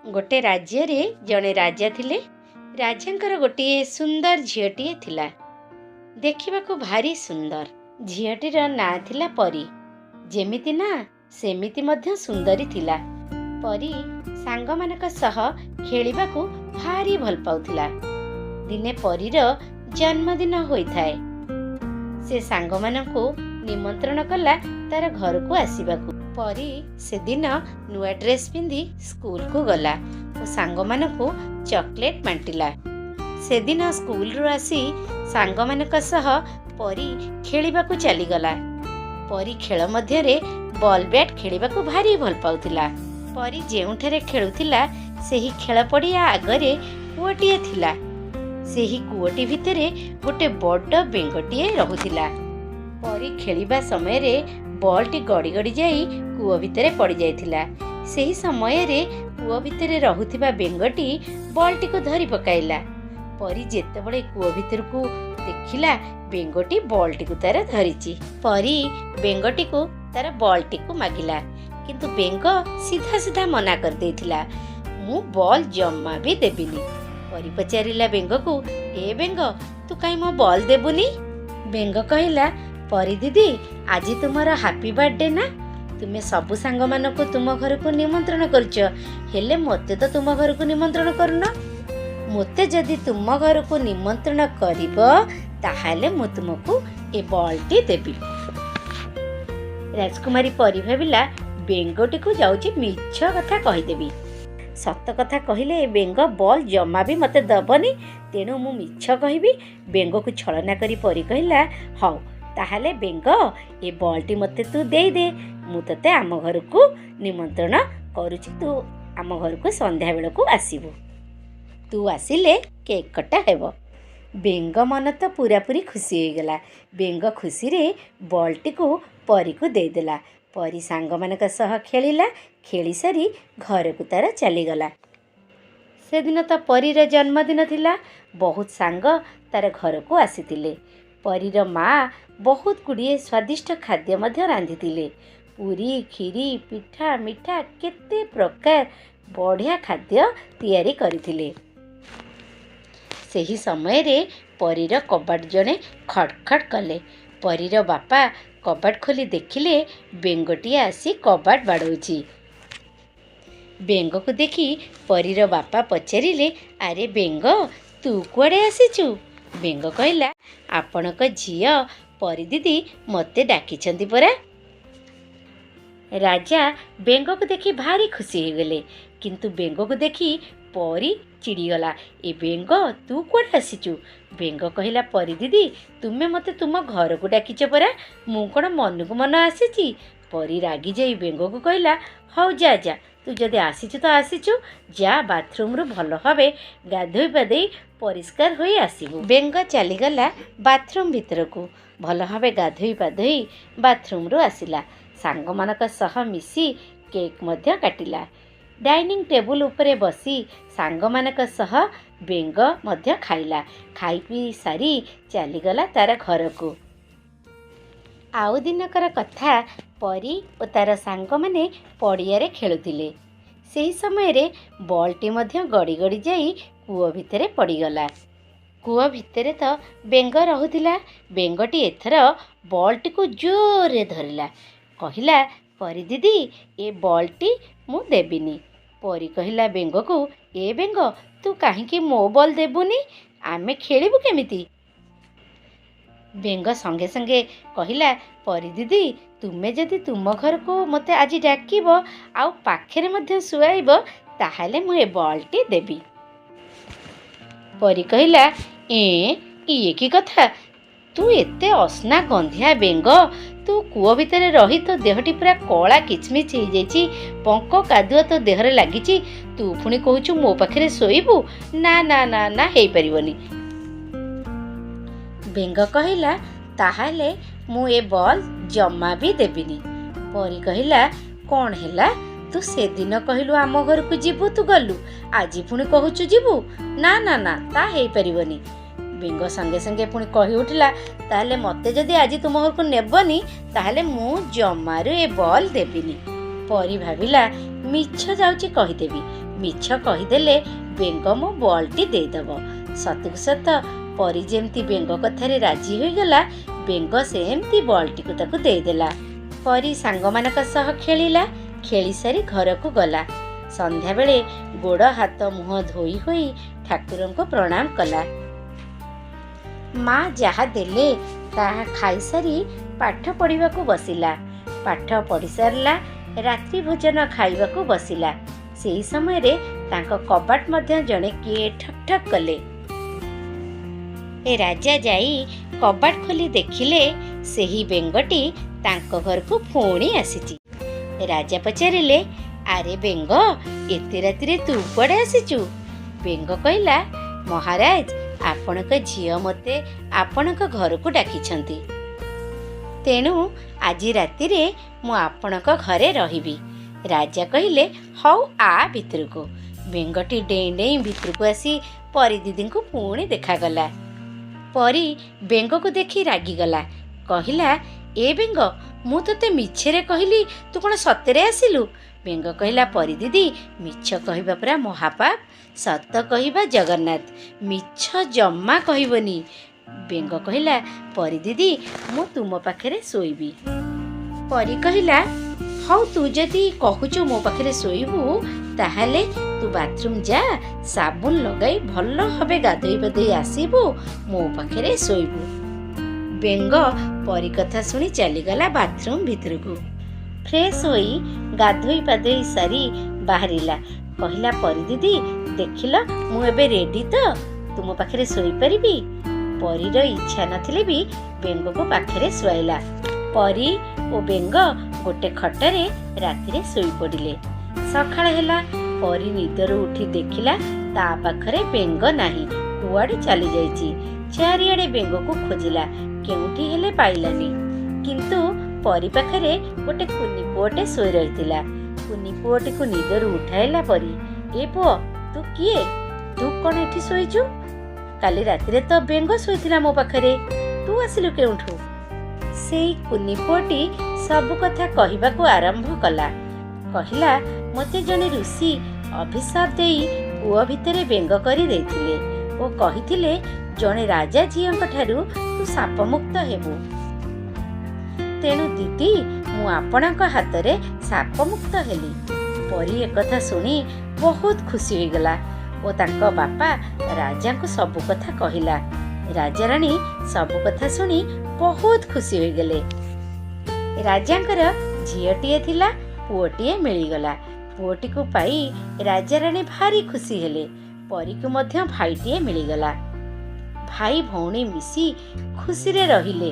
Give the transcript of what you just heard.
गोटे राज्य जड़े राजा थिले। राजांकर गोटे सुंदर झीटीए थिला। देखिबाकू भारी सुंदर। झीटीर ना थिला परी। जेमिति ना सेमिति मध्य सुंदरी थिला। परी सांग मानक सह खेलिबाकू भारी भल पाउथिला। दिने परीर जन्मदिन होइथाए। से सांग मानकू निमंत्रण कला तार घर को आसीबाकू। परी से दिन नुआ ड्रेस पिंधि स्कूल को गला और सांग मानकू चॉकलेट बांटिला। से दिन स्कूल रु आसी सांग मानक सह परी खेलिबाकू चली गला। परी खेल मध्यरे बॉल बैट खेलिबाकू भारी भल पाउथिला। परी जेउठारे खेलुथिला सेही खेल पड़िया आगरे कूओटीए थिला। सेही कूओटी भितरे गोटे बड़ बेंगटीए रहुथिला। परी खेलिबा समय रे बॉलटी गड़ी गड़ी जाई कूओ भितरे पड़ जाइथिला। सेही समय रे कूओ भितरे रहुथिबा बेंगटी बॉलटी को धरी पकाइला। परी जेतेबेले कूओ भितर को देखिला बेंगटी बॉलटी को तार धरिची। परी बेंगटी को तार बॉलटी को मागिला, किंतु बेंग सीधा सीधा मना कर देथिला। मु बॉल जम्मा भी देबिनी। परी पचारिला बेंग को, ए बेंग तू काई मो बॉल देबुनी? बेंग कहिला, परी दीदी आज तुमर हैप्पी बर्थडे ना, तुमे सबु सांग मानको तुम घर को निमंत्रण करछ, हेले मते तो तुम घर को निमंत्रण करन। मते जदि तुम घर को निमंत्रण करिब ताहाले मु तुमको ए बॉलटी देबी। राजकुमारी परी भाबिला बेंगटी को जाउची मिछ कथा कहिदेबी। सत कथा कहिले ए बेंग बॉल जमा भी मते दबनी, तेणु मु मिछ कहिबी। बेंग को छलना करी परी कहिला, हौ ताहाले बेंग ए बॉलटी मते तू दे दे, मु तते आम घर को निमंत्रण करूची, तू आम घर को संध्या बेल को आसीबू, तू आसिले केक कटा हेबो। बेंग मन तो पूरा पूरी खुशी हो गला। बेंग खुशी रे बॉलटी को परी को दे देला। परी सांग मानक सह खेलिला। खेली सारी घर को तार चलीगला। से दिन तो परीर जन्मदिन थिला। बहुत सांग तार घर को आसीतिले। परीर माँ बहुत गुड़िए स्वादिष्ट खाद्य मध्य रांधितिले। पूरी, खीरी, पिठा, मिठा केते प्रकार बढ़िया खाद्य तैयारी करथिले। सेही समय रे परीर कबाट जणे खटखट कले। परीर बापा कबाट खोली देखिले बेंगटिया आसी कबाट बाड़ौची। बेंग को देखी परीर बापा पचारिले, अरे बेंग तू कुआड़े आसीचु? बेंग कहला, आपणक झियो परी दीदी मते डाकिछंती परा। राजा बेंग को देखी भारी खुशी हो गले, किंतु बेंग को देखी परी चिड़ीगला। ए बेंग तू कुआड़े आसीचु? बेंग कहला, परी दीदी तुमे मते तुम घर को डाकिच परा, मु कौन मन को मन आसीची? परी रागी जाई बेंग को कहला, हौ जा जा, तू जदि आसीचु तो आसीचु, जा बाथरूम रु भल भावे गाधोई पाधोई परिष्कार होई आसीबु। बेंग चलीगला बाथरूम भितर को। भल भावे गाधोई पाधोई बाथरूम रु आसिला। सांग मानक सह मिसी केक मध्य काटिला। डाइनिंग टेबुल उपरे बसी सांग मानक सह बेंग मध्य खाइला। खाई पी सारी चलीगला तार घर को। आउ दिनकर कथा, परी और तार सांग माने पड़ियारे खेलुतिले। सेही समय रे बॉलटी मध्य गड़ी गड़ी जाई कूओ भितरे पड़ीगला। कूओ भितरे तो बेंग रहुतिला। बेंगटी एथर बॉलटी को जोरे धरिला। कहिला, परी दीदी ए बॉलटी मु देबिनी। परी कहिला बेंग को, ए बेंग तू काहींकी मो बॉल देबुनी, आमे खेलिबु केमिति? बेंग संगे संगे कहिला, परी दीदी तुमे जदि तुम घर को मते आज डाकिब आउ पाखेरे मध्य सुआइब ताहाले मु ए बॉलटी देबी। परी कहिला, इए की कथा, तू एते असना गंधिया बेंग, तू कूओ भितर रही तो देहटी पूरा कला किचमिच हो जाइछि, पंक कादुआ तो देहरे लागिछि, तू पुणी कहूचु मो पाखरे सोइबु? ना ना ना ना हेई परिबनी। बेंग कहिला, ताहाले मु ए बॉल जम्मा भी देबिनी। परी कहिला, कौन हैला, तू से दिन कहिलु आम घर को जीवु, तू गलु, आज पुणी कहूचु जीवु? ना ना ना ता हेई परिबनी। बेंग संगे संगे पुणी कही उठिला, ताहले मते जदि आज तुम घर को नेबनी ताहले मु जमारू ए बॉल देबिनी। परी भाबिला मिछ जाउची कहिदेबी, ମିଛ କହିଦେଲେ ବେଙ୍ଗ ମୋ ବଲ୍ଟି ଦେଇଦେବ। ସତକୁ ସତ ପରି ଯେମିତି ବେଙ୍ଗ କଥାରେ ରାଜି ହୋଇଗଲା, ବେଙ୍ଗ ସେମିତି ବଲ୍ଟିକୁ ତାକୁ ଦେଇଦେଲା। ପରି ସାଙ୍ଗମାନଙ୍କ ସହ ଖେଳିଲା। ଖେଳିସାରି ଘରକୁ ଗଲା। ସନ୍ଧ୍ୟାବେଳେ ଗୋଡ଼ ହାତ ମୁହଁ ଧୋଇ ହୋଇ ଠାକୁରଙ୍କୁ ପ୍ରଣାମ କଲା। ମା ଯାହା ଦେଲେ ତାହା ଖାଇସାରି ପାଠ ପଢ଼ିବାକୁ ବସିଲା। ପାଠ ପଢ଼ି ସାରିଲା। ରାତ୍ରି ଭୋଜନ ଖାଇବାକୁ ବସିଲା। ସେହି ସମୟରେ ତାଙ୍କ କବାଟ ମଧ୍ୟ ଜଣେ କିଏ ଠକ୍ ଠକ୍ କଲେ। ରାଜା ଯାଇ କବାଟ ଖୋଲି ଦେଖିଲେ ସେହି ବେଙ୍ଗଟି ତାଙ୍କ ଘରକୁ ପୁଣି ଆସିଛି। ରାଜା ପଚାରିଲେ, ଆରେ ବେଙ୍ଗ, ଏତେ ରାତିରେ ତୁ କୁଆଡ଼େ ଆସିଛୁ? ବେଙ୍ଗ କହିଲା, ମହାରାଜ, ଆପଣଙ୍କ ଝିଅ ମୋତେ ଆପଣଙ୍କ ଘରକୁ ଡାକିଛନ୍ତି। ତେଣୁ ଆଜି ରାତିରେ ମୁଁ ଆପଣଙ୍କ ଘରେ ରହିବି। ରାଜା କହିଲେ, ହଉ ଆ ଭିତରକୁ। ବେଙ୍ଗଟି ଡେଇଁ ଡେଇଁ ଭିତରକୁ ଆସି ପରି ଦିଦିଙ୍କୁ ପୁଣି ଦେଖାଗଲା। ପରି ବେଙ୍ଗକୁ ଦେଖି ରାଗିଗଲା। କହିଲା, ଏ ବେଙ୍ଗ, ମୁଁ ତୋତେ ମିଛରେ କହିଲି, ତୁ କ'ଣ ସତରେ ଆସିଲୁ? ବେଙ୍ଗ କହିଲା, ପରି ଦିଦି, ମିଛ କହିବା ପରା ମହାପାପ, ସତ କହିବା ଜଗନ୍ନାଥ, ମିଛ ଜମା କହିବନି। ବେଙ୍ଗ କହିଲା, ପରି ଦିଦି, ମୁଁ ତୁମ ପାଖରେ ଶୋଇବି। ପରି କହିଲା, ହଉ, ତୁ ଯଦି କହୁଛୁ ମୋ ପାଖରେ ଶୋଇବୁ, ତାହେଲେ ତୁ ବାଥରୁମ୍ ଯା, ସାବୁନ ଲଗାଇ ଭଲ ଭାବେ ଗାଧୋଇ ପାଧୋଇ ଆସିବୁ, ମୋ ପାଖରେ ଶୋଇବୁ। ବେଙ୍ଗ ପରି କଥା ଶୁଣି ଚାଲିଗଲା ବାଥରୁମ୍ ଭିତରକୁ। ଫ୍ରେଶ ହୋଇ ଗାଧୋଇ ପାଧୋଇ ସାରି ବାହାରିଲା। କହିଲା, ପରି ଦିଦି, ଦେଖିଲ ମୁଁ ଏବେ ରେଡି ତ, ତୁମ ପାଖରେ ଶୋଇପାରିବି? ପରୀର ଇଚ୍ଛା ନଥିଲେ ବି ବେଙ୍ଗକୁ ପାଖରେ ଶୁଆଇଲା। ପରି ଓ ବେଙ୍ଗ ଗୋଟେ ଖଟରେ ରାତିରେ ଶୋଇପଡ଼ିଲେ। ସକାଳ ହେଲା। ପରି ନିଦରୁ ଉଠି ଦେଖିଲା ତା ପାଖରେ ବେଙ୍ଗ ନାହିଁ, କୁଆଡ଼େ ଚାଲିଯାଇଛି। ଚାରିଆଡ଼େ ବେଙ୍ଗକୁ ଖୋଜିଲା, କେଉଁଠି ହେଲେ ପାଇଲାନି। କିନ୍ତୁ ପରି ପାଖରେ ଗୋଟେ କୁନି ପୁଅଟେ ଶୋଇ ରହିଥିଲା। କୁନି ପୁଅଟିକୁ ନିଦରୁ ଉଠାଇଲା ପରି। ଏ ପୁଅ, ତୁ କିଏ? ତୁ କ'ଣ ଏଠି ଶୋଇଛୁ? କାଲି ରାତିରେ ତ ବେଙ୍ଗ ଶୋଇଥିଲା ମୋ ପାଖରେ, ତୁ ଆସିଲୁ କେଉଁଠୁ? ସେଇ କୁନି ପୁଅଟି ସବୁ କଥା କହିବାକୁ ଆରମ୍ଭ କଲା। କହିଲା, ମୋତେ ଜଣେ ଋଷି ଅଭିଶାପ ଦେଇ କୂଅ ଭିତରେ ବେଙ୍ଗ କରି ଦେଇଥିଲେ ଓ କହିଥିଲେ, ଜଣେ ରାଜା ଝିଅଙ୍କ ଠାରୁ ତୁ ସାପମୁକ୍ତ ହେବୁ। ତେଣୁ ଦିଦି, ମୁଁ ଆପଣଙ୍କ ହାତରେ ସାପମୁକ୍ତ ହେଲି। ପରି ଏକଥା ଶୁଣି ବହୁତ ଖୁସି ହୋଇଗଲା ଓ ତାଙ୍କ ବାପା ରାଜାଙ୍କୁ ସବୁ କଥା କହିଲା। ରାଜାରାଣୀ ସବୁ କଥା ଶୁଣି ବହୁତ ଖୁସି ହୋଇଗଲେ। ରାଜାଙ୍କର ଝିଅଟିଏ ଥିଲା, ପୁଅଟିଏ ମିଳିଗଲା। ପୁଅଟିକୁ ପାଇ ରାଜାରାଣୀ ଭାରି ଖୁସି ହେଲେ। ପରୀକୁ ମଧ୍ୟ ଭାଇଟିଏ ମିଳିଗଲା। ଭାଇ ଭଉଣୀ ମିଶି ଖୁସିରେ ରହିଲେ।